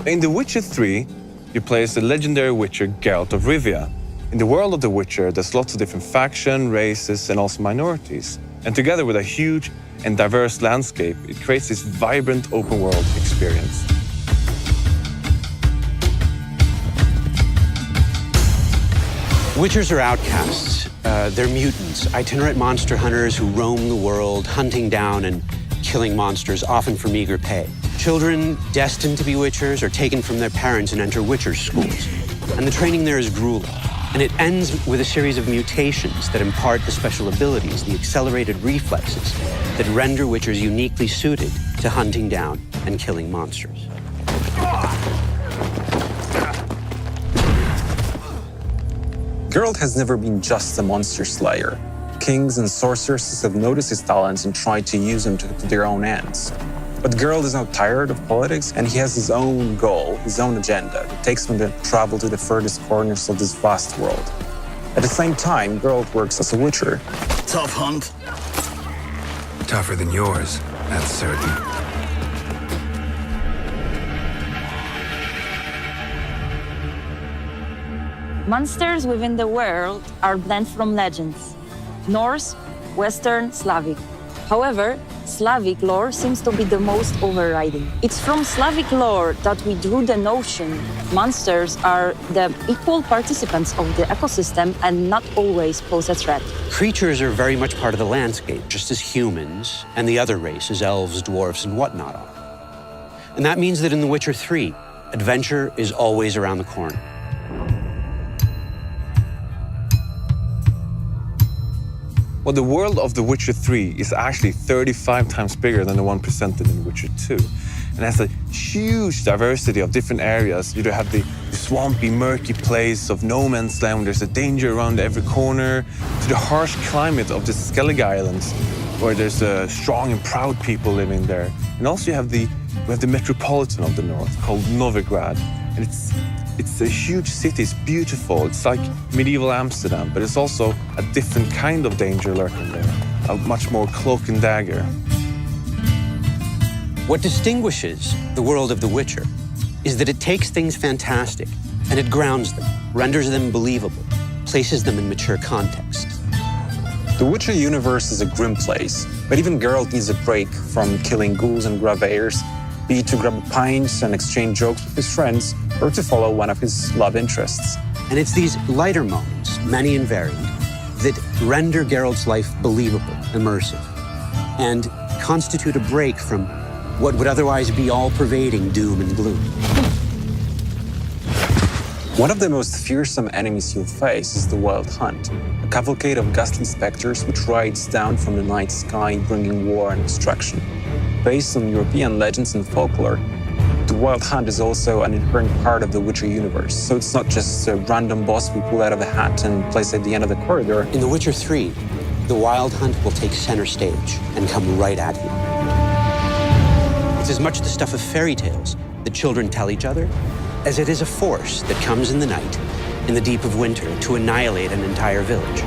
In The Witcher 3, you play as the legendary witcher Geralt of Rivia. In the world of The Witcher, there's lots of different factions, races, and also minorities. And together with a huge and diverse landscape, it creates this vibrant open-world experience. Witchers are outcasts. They're mutants, itinerant monster hunters who roam the world, hunting down and killing monsters, often for meager pay. Children destined to be witchers are taken from their parents and enter witcher schools. And the training there is grueling. And it ends with a series of mutations that impart the special abilities, the accelerated reflexes that render witchers uniquely suited to hunting down and killing monsters. Geralt has never been just a monster slayer. Kings and sorceresses have noticed his talents and tried to use him to their own ends. But Geralt is now tired of politics, and he has his own goal, his own agenda, that takes him to travel to the furthest corners of this vast world. At the same time, Geralt works as a witcher. Tough hunt. Tougher than yours, that's certain. Monsters within the world are blend from legends: Norse, Western, Slavic. However, Slavic lore seems to be the most overriding. It's from Slavic lore that we drew the notion monsters are the equal participants of the ecosystem and not always pose a threat. Creatures are very much part of the landscape, just as humans and the other races, elves, dwarfs, and whatnot are. And that means that in The Witcher 3, adventure is always around the corner. Well, the world of The Witcher 3 is actually 35 times bigger than the one presented in The Witcher 2. And has a huge diversity of different areas. You have the swampy, murky place of no man's land, where there's a danger around every corner, to the harsh climate of the Skellige Islands, where there's strong and proud people living there. And also you have the metropolitan of the north, called Novigrad. And it's a huge city, it's beautiful. It's like medieval Amsterdam, but it's also a different kind of danger lurking there, a much more cloak and dagger. What distinguishes the world of The Witcher is that it takes things fantastic and it grounds them, renders them believable, places them in mature contexts. The Witcher universe is a grim place, but even Geralt needs a break from killing ghouls and graveyors, be it to grab pints and exchange jokes with his friends, or to follow one of his love interests. And it's these lighter moments, many and varied, that render Geralt's life believable, immersive, and constitute a break from what would otherwise be all-pervading doom and gloom. One of the most fearsome enemies you'll face is the Wild Hunt, a cavalcade of ghastly specters which rides down from the night sky, bringing war and destruction. Based on European legends and folklore, the Wild Hunt is also an inherent part of the Witcher universe, so it's not just a random boss we pull out of a hat and place at the end of the corridor. In The Witcher 3, the Wild Hunt will take center stage and come right at you. It's as much the stuff of fairy tales that children tell each other as it is a force that comes in the night, in the deep of winter, to annihilate an entire village.